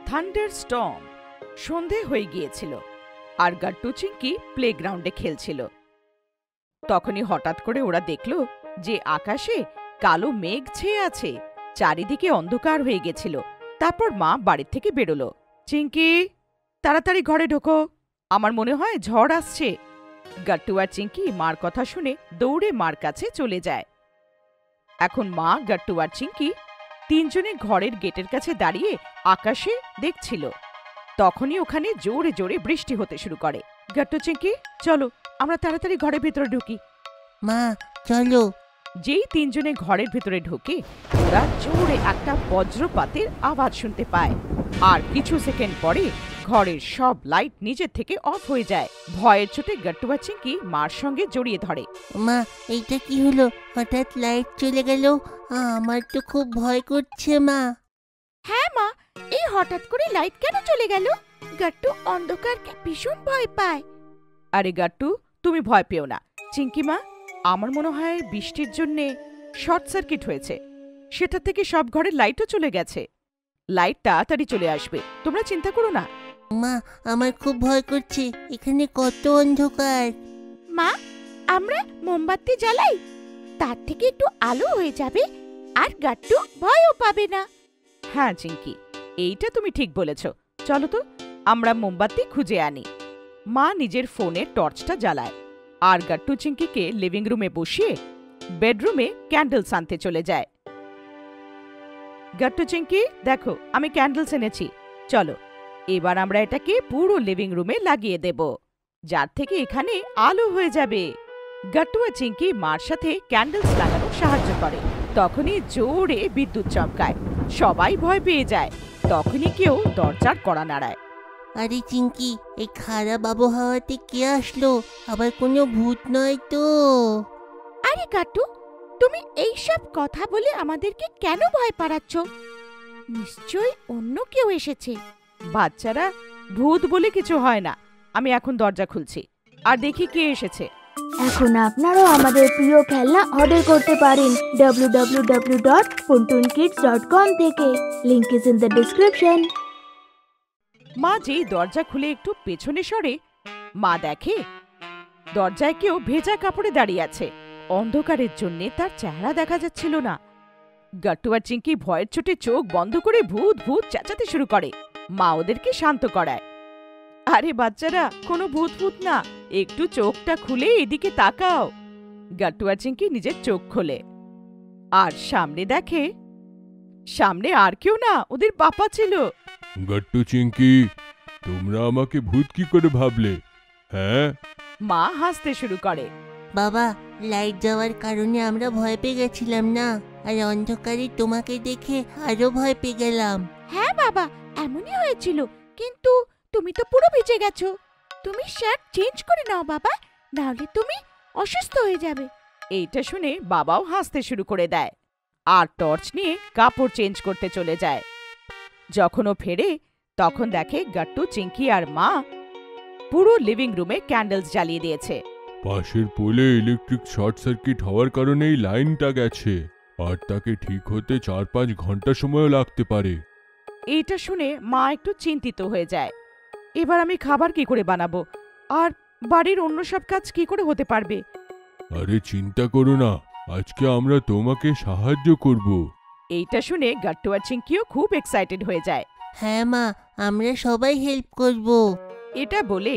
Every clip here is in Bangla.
Thunder Sturm. সন্ধে হয়ে গিয়েছিল আর গাট্টু চিংকি প্লেগ্রাউন্ডে খেলছিল। তখনই হঠাৎ করে ওরা দেখল যে আকাশে কালো মেঘ ছেয়ে আছে, চারিদিকে অন্ধকার হয়ে গেছিল। তারপর মা বাড়ির থেকে বেরোলো। চিংকি, তাড়াতাড়ি ঘরে ঢোকো, আমার মনে হয় ঝড় আসছে। গাট্টু আর চিংকি মার কথা শুনে দৌড়ে মার কাছে চলে যায়। এখন মা, গাট্টু আর চিংকি তিনজনে ঘরের গেটের কাছে দাঁড়িয়ে আকাশে দেখছিল। তখনই ওখানে জোরে জোরে বৃষ্টি হতে শুরু করে। গাট্টু, চিংকি, চলো আমরা তাড়াতাড়ি ঘরের ভেতরে ঢুকি। মা চলো। যেই তিনজনে ঘরের ভেতরে ঢোকে, ওরা জোরে একটা বজ্রপাতের আওয়াজ শুনতে পায়। আর কিছু সেকেন্ড পরে ঘরের সব লাইট নিজের থেকে অফ হয়ে যায়। ভয়ের চোটে গাট্টু আর চিংকি মার সঙ্গে জড়িয়ে ধরে। মা, এইটা কি হলো? হঠাৎ লাইট চলে গেল, আমার তো খুব ভয় করছে মা। হ্যাঁ মা, এই হঠাৎ করে লাইট কেন চলে গেল? গাট্টু অন্ধকারকে ভীষণ ভয় পায়। আরে গাট্টু, তুমি ভয় পেও না। চিংকি মা, আমার মনে হয় বৃষ্টির জন্যে শর্ট সার্কিট হয়েছে, সেটা থেকে সব ঘরের লাইটও চলে গেছে। লাইট তাড়াতাড়ি চলে আসবে, তোমরা চিন্তা করো না। মা, আমার খুব ভয় করছে, এখানে কত অন্ধকার। মা, আমরা মোমবাতি জ্বালাই, তার থেকে একটু আলো হয়ে যাবে আর গাট্টু ভয়ও পাবে না। হ্যাঁ চিংকি, এইটা তুমি ঠিক বলেছ। চলো তো আমরা মোমবাতি খুঁজে আনি। মা নিজের ফোনের টর্চটা জ্বালায় আর গাট্টু চিংকিকে লিভিং রুমে বসিয়ে বেডরুমে ক্যান্ডেলস আনতে চলে যায়। গাট্টু চিংকি, দেখো আমি ক্যান্ডেলস এনেছি, চলো এবার আমরা এটাকে পুরো লিভিং রুমে লাগিয়ে দেব, যার থেকে এখানে আলো হয়ে যাবে। গাট্টু আর চিংকি মার সাথে ক্যান্ডেলস লাগানো সাহায্য করে। তখনই জোরে বিদ্যুৎ চমকায়, সবাই ভয় পেয়ে যায়। তখনই কেউ দরজার কড়া নাড়ায়। আরে চিংকি, এই খারাপ আবহাওয়াতে কে আসলো? আবার কোনো ভূত নয় তো? আরে গাট্টু, তুমি এই সব কথা বলে আমাদেরকে কেন ভয় পাড়াচ্ছ? নিশ্চয়ই অন্য কেউ এসেছে। বাচ্চারা, ভূত বলে কিছু হয় না। আমি এখন দরজা খুলছি আর দেখি কে এসেছে। এখন আপনারাও আমাদের প্রিয় খেলনা অর্ডার করতে পারেন www.puntunkids.com থেকে। Link is in the description. মা যেই দরজা খুলে একটু পেছনে সরে, মা দেখে দরজায় কেউ ভেজা কাপড়ে দাঁড়িয়ে আছে। অন্ধকারের জন্য তার চেহারা দেখা যাচ্ছিল না। গাট্টু আর চিংকি ভয়ের চোটে চোখ বন্ধ করে ভূত ভূত চেঁচাতে শুরু করে। মা ওদেরকে শান্ত করায়। আরে বাচ্চারা, কোনো ভূত ভূত না, একটু চোখটা খুলে এদিকে তাকাও। গাট্টু আর চিংকি নিজের চোখ খোলে আর সামনে দেখে, সামনে আর কেউ না, ওদের বাবা ছিল। গাট্টু চিংকি, তোমরা আমাকে ভূত কি করে ভাবলে? হ্যাঁ? মা হাসতে শুরু করে। বাবা, লাইট যাওয়ার কারণে আমরা ভয় পেয়ে গেছিলাম না, আর অন্ধকারে তোমাকে দেখে আরো ভয় পেয়ে গেলাম। হ্যাঁ বাবা, এমনই হয়েছিল, কিন্তু তুমি তো পুরো ভিজে গেছো। তুমি শার্ট চেঞ্জ করে নাও বাবা, নাহলে তুমি অসুস্থ হয়ে যাবে। এইটা শুনে বাবাও হাসতে শুরু করে দেয় আর টর্চ নিয়ে কাপড় চেঞ্জ করতে চলে যায়। যখন ও ফেরে, তখন দেখে গাট্টু, চিংকি আর মা পুরো লিভিং রুমে ক্যান্ডেলস জ্বালিয়ে দিয়েছে। পাশের পোলে ইলেকট্রিক শর্ট সার্কিট হওয়ার কারণেই লাইনটা গেছে, আর তাকে ঠিক হতে 4-5 ঘন্টা সময়ও লাগতে পারে। এইটা শুনে মা একটু চিন্তিত হয়ে যায়। এবার আমি খাবার কি করে বানাবো, আর বাড়ির অন্য সব কাজ কি করে হতে পারবে? আরে চিন্তা করো না, আজকে আমরা তোমাকে সাহায্য করব। এইটা শুনে গাট্টু আর চিংকিও খুব এক্সাইটেড হয়ে যায়। হ্যাঁ মা, আমরা সবাই হেল্প করব। এটা বলে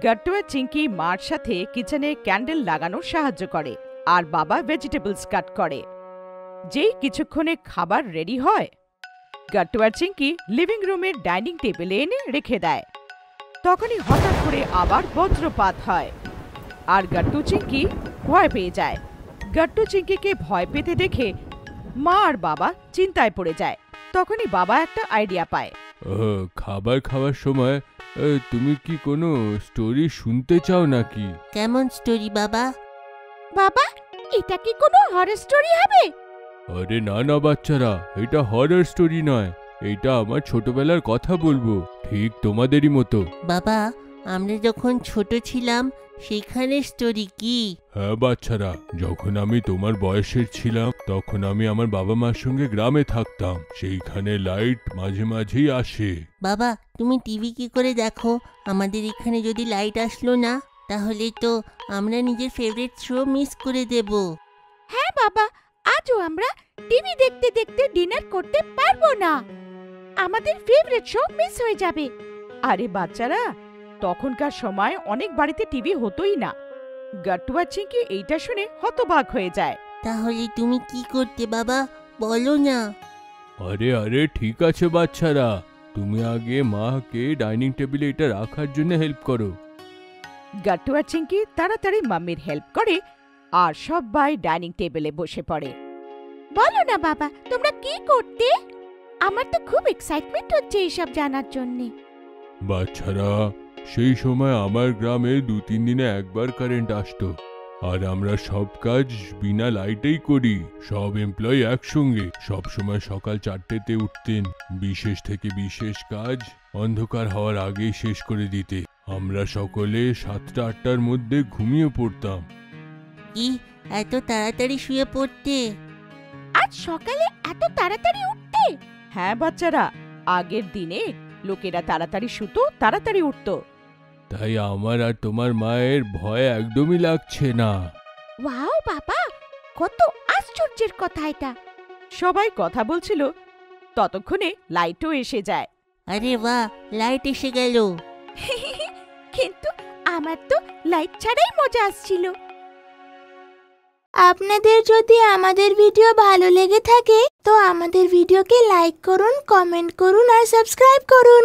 গাট্টু আর চিংকি মার সাথে কিচেনে ক্যান্ডেল লাগানোর সাহায্য করে আর বাবা ভেজিটেবলস কাট করে। যেই কিছুক্ষণে খাবার রেডি হয়, গাট্টু আর চিংকি লিভিং রুমের ডাইনিং টেবিলে এনে রেখে দেয়। তখনই হঠাৎ করে আবার বজ্রপাত হয় আর গাট্টু চিংকি ভয় পেয়ে যায়। গাট্টু চিংকিকে ভয় পেতে দেখে মা আর বাবা চিন্তায় পড়ে যায়। তখনই বাবা একটা আইডিয়া পায়। খাবার খাওয়ার সময় তুমি কি কোনো স্টোরি শুনতে চাও নাকি? কেমন স্টোরি বাবা? বাবা, এটা কি কোনো হরর স্টোরি হবে? আরে না না বাচ্চারা, এটা হরর স্টোরি নয়, এটা আমার ছোটবেলার কথা বলবো, ঠিক তোমাদেরই মতো। বাবা, আমরা যখন ছোট ছিলাম সেখানের স্টোরি কি? হ্যাঁ বাচ্চারা, যখন আমি তোমার বয়সের ছিলাম তখন আমি আমার বাবা মার সঙ্গে গ্রামে থাকতাম। সেইখানে লাইট মাঝে মাঝেই আসে। বাবা, তুমি টিভি কি করে দেখো? আমাদের এখানে যদি লাইট আসলো না, তাহলে তো আমরা নিজের ফেভারিট শো মিস করে দেব। হ্যাঁ বাবা, আজও আমরা টিভি দেখতে দেখতে ডিনার করতে পারবো না। আমাদের ফেভারিট শো মিস হয়ে যাবে। আরে বাচ্চারা, তখনকার সময় অনেক বাড়িতে টিভি হতোই না। গাট্টু আর চিঙ্কি এইটা শুনে হতবাক হয়ে যায়। তাহলে তুমি কি করতে বাবা, বলো না। আরে আরে ঠিক আছে বাচ্চারা, তুমি আগে মাকে ডাইনিং টেবিলে এটা রাখার জন্য হেল্প করো। গাট্টু আর চিঙ্কি তাড়াতাড়ি মাম্মির হেল্প করে আর সবাই ডাইনিং টেবিলে বসে পড়ে। বলো না বাবা, তোমরা কি করতে? আমার তো খুব এক্সাইটমেন্ট হচ্ছে এইসব জানার জন্যে। বাচ্চারা, সেই সময় আমার গ্রামে 2-3 দিনে একবার কারেন্ট আসতো, আর আমরা সব কাজ বিনা লাইটেই করি। সব এমপ্লয়ি একসঙ্গে সব সময় সকাল 4টেতে উঠতেন। বিশেষ থেকে বিশেষ কাজ অন্ধকার হওয়ার আগেই শেষ করে দিতে। আমরা সকলে 7টা-8টার মধ্যে ঘুমিয়ে পড়তাম। কি এত তাড়াতাড়ি শুয়ে পড়তে? আজ সকালে এত তাড়াতাড়ি উঠতে? হ্যাঁ বাচ্চারা, আগের দিনে লোকেরা তাড়াতাড়ি শুতো, তাড়াতাড়ি উঠতো। তাই আমার আর তোমার মায়ের ভয় একদমই লাগছে না। ওয়াও বাবা, কত আশ্চর্যের কথা এটা। সবাই কথা বলছিল, ততক্ষণে লাইটও এসে যায়। আরে বাহ, লাইট এসে গেল। কিন্তু আমার তো লাইট ছাড়াই মজা আসছিল। আপনাদের যদি আমাদের ভিডিও ভালো লেগে থাকে তো আমাদের ভিডিওকে লাইক করুন, কমেন্ট করুন আর সাবস্ক্রাইব করুন।